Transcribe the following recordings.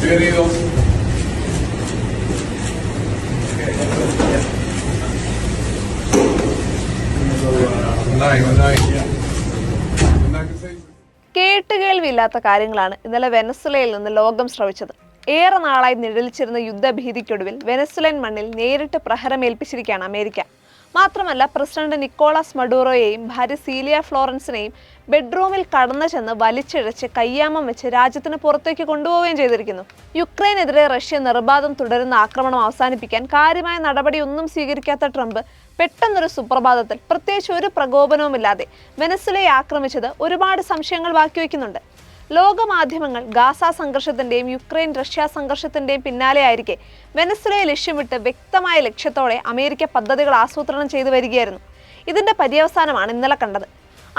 കേട്ടുകേൾവിയില്ലാത്ത കാര്യങ്ങളാണ് ഇന്നലെ വെനസ്വലയിൽ നിന്ന് ലോകം ശ്രവിച്ചത്. ഏറെ നാളായി നിഴലിച്ചിരുന്ന യുദ്ധഭീതിക്കൊടുവിൽ വെനസ്വലൻ മണ്ണിൽ നേരിട്ട് പ്രഹരമേൽപ്പിച്ചിരിക്കുകയാണ് അമേരിക്ക. മാത്രമല്ല, പ്രസിഡന്റ് നിക്കോളാസ് മഡൂറോയെയും ഭാര്യ സീലിയ ഫ്ലോറൻസിനെയും ബെഡ്റൂമിൽ കടന്നു ചെന്ന് വലിച്ചിഴച്ച് കയ്യാമം വെച്ച് രാജ്യത്തിന് പുറത്തേക്ക് കൊണ്ടുപോവുകയും ചെയ്തിരിക്കുന്നു. യുക്രൈനെതിരെ റഷ്യ നിർബാധം തുടരുന്ന ആക്രമണം അവസാനിപ്പിക്കാൻ കാര്യമായ നടപടിയൊന്നും സ്വീകരിക്കാത്ത ട്രംപ് പെട്ടെന്നൊരു സുപ്രഭാതത്തിൽ പ്രത്യേകിച്ച് ഒരു പ്രകോപനവുമില്ലാതെ വെനസ്വലയെ ആക്രമിച്ചത് ഒരുപാട് സംശയങ്ങൾ ബാക്കിവെക്കുന്നുണ്ട്. ലോകമാധ്യമങ്ങൾ ഗാസ സംഘർഷത്തിന്റെയും യുക്രൈൻ റഷ്യ സംഘർഷത്തിന്റെയും പിന്നാലെയായിരിക്കെ വെനസ്വലയെ ലക്ഷ്യമിട്ട് വ്യക്തമായ ലക്ഷ്യത്തോടെ അമേരിക്ക പദ്ധതികൾ ആസൂത്രണം ചെയ്തു വരികയായിരുന്നു. ഇതിന്റെ പര്യവസാനമാണ് ഇന്നലെ കണ്ടത്.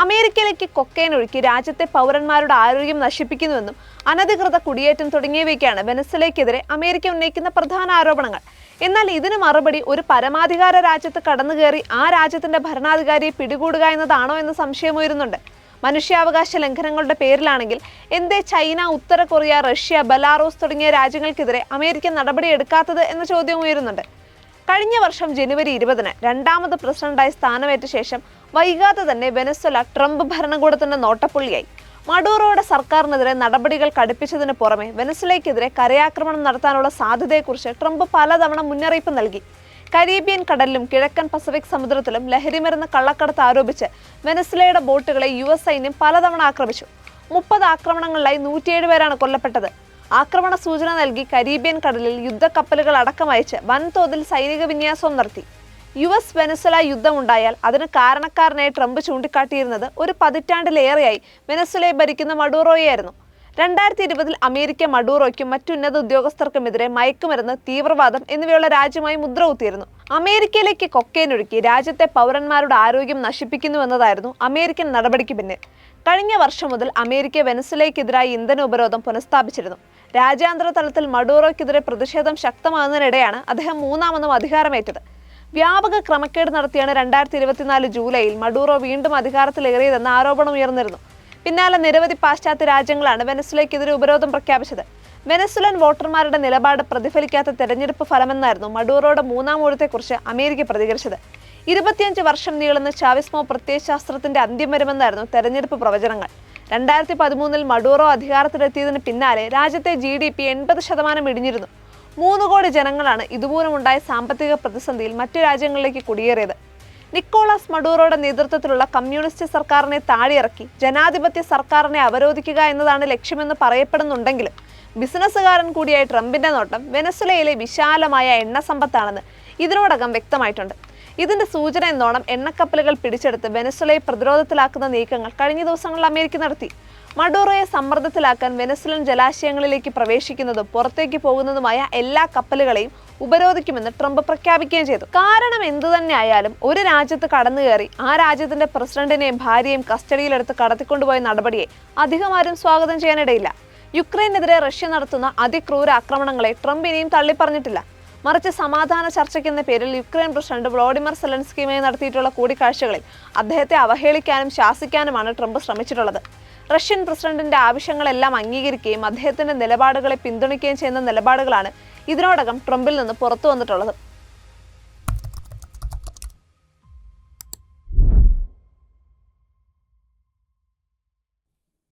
അമേരിക്കയിലേക്ക് കൊക്കൈൻ ഒഴുക്കി രാജ്യത്തെ പൗരന്മാരുടെ ആരോഗ്യം നശിപ്പിക്കുന്നുവെന്നും അനധികൃത കുടിയേറ്റം തുടങ്ങിയവയ്ക്കാണ് വെനസ്വലയ്ക്കെതിരെ അമേരിക്ക ഉന്നയിക്കുന്ന പ്രധാന ആരോപണങ്ങൾ. എന്നാൽ ഇതിന് മറുപടി ഒരു പരമാധികാര രാജ്യത്ത് കടന്നുകയറി ആ രാജ്യത്തിന്റെ ഭരണാധികാരിയെ പിടികൂടുക എന്നതാണോ എന്ന് സംശയമുയരുന്നുണ്ട്. മനുഷ്യാവകാശ ലംഘനങ്ങളുടെ പേരിലാണെങ്കിൽ എന്തേ ചൈന, ഉത്തര കൊറിയ, റഷ്യ, ബെലാറൂസ് തുടങ്ങിയ രാജ്യങ്ങൾക്കെതിരെ അമേരിക്ക നടപടിയെടുക്കാത്തത് എന്ന ചോദ്യം ഉയരുന്നുണ്ട്. കഴിഞ്ഞ വർഷം ജനുവരി 20-ന് രണ്ടാമത് പ്രസിഡന്റായി സ്ഥാനമേറ്റ ശേഷം വൈകാതെ തന്നെ വെനസ്വല ട്രംപ് ഭരണകൂടത്തിന്റെ നോട്ടപ്പുള്ളിയായി. മഡൂറോയുടെ സർക്കാരിനെതിരെ നടപടികൾ കടുപ്പിച്ചതിന് പുറമെ വെനസ്വലയ്ക്കെതിരെ കരയാക്രമണം നടത്താനുള്ള സാധ്യതയെക്കുറിച്ച് ട്രംപ് പലതവണ മുന്നറിയിപ്പ് നൽകി. കരീബിയൻ കടലിലും കിഴക്കൻ പസഫിക് സമുദ്രത്തിലും ലഹരിമരുന്ന് കള്ളക്കടത്ത് ആരോപിച്ച് വെനസ്വലയുടെ ബോട്ടുകളെ US സൈന്യം പലതവണ ആക്രമിച്ചു. 30 ആക്രമണങ്ങളിലായി 107 പേരാണ് കൊല്ലപ്പെട്ടത്. ആക്രമണ സൂചന നൽകി കരീബിയൻ കടലിൽ യുദ്ധക്കപ്പലുകൾ അടക്കം അയച്ച് വൻതോതിൽ സൈനിക വിന്യാസവും നടത്തി. US വെനസ്വല യുദ്ധമുണ്ടായാൽ അതിന് കാരണക്കാരനായി ട്രംപ് ചൂണ്ടിക്കാട്ടിയിരുന്നത് ഒരു പതിറ്റാണ്ടിലേറെയായി വെനസ്വലയെ ഭരിക്കുന്ന മഡൂറോയായിരുന്നു. 2020-ൽ അമേരിക്ക മഡൂറോയ്ക്കും മറ്റുന്നത ഉദ്യോഗസ്ഥർക്കുമെതിരെ മയക്കുമരുന്ന്, തീവ്രവാദം എന്നിവയുള്ള രാജ്യമായി മുദ്ര കുത്തിയിരുന്നു. അമേരിക്കയിലേക്ക് കൊക്കൈൻ ഒഴുക്കി രാജ്യത്തെ പൗരന്മാരുടെ ആരോഗ്യം നശിപ്പിക്കുന്നുവെന്നതായിരുന്നു അമേരിക്കൻ നടപടിക്ക് പിന്നിൽ. കഴിഞ്ഞ വർഷം മുതൽ അമേരിക്ക വെനസ്വലയ്ക്കെതിരായി ഇന്ധന ഉപരോധം പുനഃസ്ഥാപിച്ചിരുന്നു. രാജ്യാന്തര തലത്തിൽ മഡൂറോയ്ക്കെതിരെ പ്രതിഷേധം ശക്തമാകുന്നതിനിടെയാണ് അദ്ദേഹം മൂന്നാമതും അധികാരമേറ്റത്. വ്യാപക ക്രമക്കേട് നടത്തിയാണ് 2024 ജൂലൈയിൽ മഡൂറോ വീണ്ടും അധികാരത്തിലേറിയതെന്ന ആരോപണം ഉയർന്നിരുന്നു. പിന്നാലെ നിരവധി പാശ്ചാത്യ രാജ്യങ്ങളാണ് വെനസ്വലയ്ക്കെതിരെ ഉപരോധം പ്രഖ്യാപിച്ചത്. വെനസ്വലൻ വോട്ടർമാരുടെ നിലപാട് പ്രതിഫലിക്കാത്ത തെരഞ്ഞെടുപ്പ് ഫലമെന്നായിരുന്നു മഡൂറോയുടെ മൂന്നാം ഊഴത്തെക്കുറിച്ച് അമേരിക്ക പ്രതികരിച്ചത്. 25 വർഷം നീളുന്ന ചാവിസ്മോ പ്രത്യയശാസ്ത്രത്തിന്റെ അന്ത്യം വരുമെന്നായിരുന്നു തെരഞ്ഞെടുപ്പ് പ്രവചനങ്ങൾ. 2013-ൽ മഡൂറോ അധികാരത്തിലെത്തിയതിന് പിന്നാലെ രാജ്യത്തെ GDP 80% ഇടിഞ്ഞിരുന്നു. 3 കോടി ജനങ്ങളാണ് ഇതുമൂലമുണ്ടായ സാമ്പത്തിക പ്രതിസന്ധിയിൽ മറ്റു രാജ്യങ്ങളിലേക്ക് കുടിയേറിയത്. നിക്കോളാസ് മഡൂറോയുടെ നേതൃത്വത്തിലുള്ള കമ്മ്യൂണിസ്റ്റ് സർക്കാരിനെ താഴെയിറക്കി ജനാധിപത്യ സർക്കാരിനെ അവരോധിക്കുക എന്നതാണ് ലക്ഷ്യമെന്ന് പറയപ്പെടുന്നുണ്ടെങ്കിലും ബിസിനസ്സുകാരൻ കൂടിയായ ട്രംപിന്റെ നോട്ടം വെനസ്വലയിലെ വിശാലമായ എണ്ണ സമ്പത്താണെന്ന് ഇതിനോടകം വ്യക്തമായിട്ടുണ്ട്. ഇതിന്റെ സൂചന എന്നോണം എണ്ണക്കപ്പലുകൾ പിടിച്ചെടുത്ത് വെനസ്വലയെ പ്രതിരോധത്തിലാക്കുന്ന നീക്കങ്ങൾ കഴിഞ്ഞ ദിവസങ്ങളിൽ അമേരിക്ക നടത്തി. മഡൂറോയെ സമ്മർദ്ദത്തിലാക്കാൻ വെനസ്വലൻ ജലാശയങ്ങളിലേക്ക് പ്രവേശിക്കുന്നതും പുറത്തേക്ക് പോകുന്നതുമായ എല്ലാ കപ്പലുകളെയും ഉപരോധിക്കുമെന്ന് ട്രംപ് പ്രഖ്യാപിക്കുകയും ചെയ്തു. കാരണം എന്തുതന്നെ ആയാലും ഒരു രാജ്യത്ത് കടന്നുകയറി ആ രാജ്യത്തിന്റെ പ്രസിഡന്റിനെയും ഭാര്യയും കസ്റ്റഡിയിലെടുത്ത് കടത്തിക്കൊണ്ടുപോയ നടപടിയെ അധികമാരും സ്വാഗതം ചെയ്യാനിടയില്ല. യുക്രൈനെതിരെ റഷ്യ നടത്തുന്ന അതിക്രൂര ആക്രമണങ്ങളെ ട്രംപ് ഇനിയും തള്ളിപ്പറഞ്ഞിട്ടില്ല. മറിച്ച് സമാധാന ചർച്ചയ്ക്കെന്ന പേരിൽ യുക്രൈൻ പ്രസിഡന്റ് വ്ളോഡിമിർ സെലൻസ്കിയുമായി നടത്തിയിട്ടുള്ള കൂടിക്കാഴ്ചകളിൽ അദ്ദേഹത്തെ അവഹേളിക്കാനും ശാസിക്കാനുമാണ് ട്രംപ് ശ്രമിച്ചിട്ടുള്ളത്. റഷ്യൻ പ്രസിഡന്റിന്റെ ആവശ്യങ്ങളെല്ലാം അംഗീകരിക്കുകയും അദ്ദേഹത്തിന്റെ നിലപാടുകളെ പിന്തുണയ്ക്കുകയും ചെയ്യുന്ന നിലപാടുകളാണ് ഇതിനോടകം ട്രംപിൽ നിന്ന് പുറത്തു വന്നിട്ടുള്ളത്.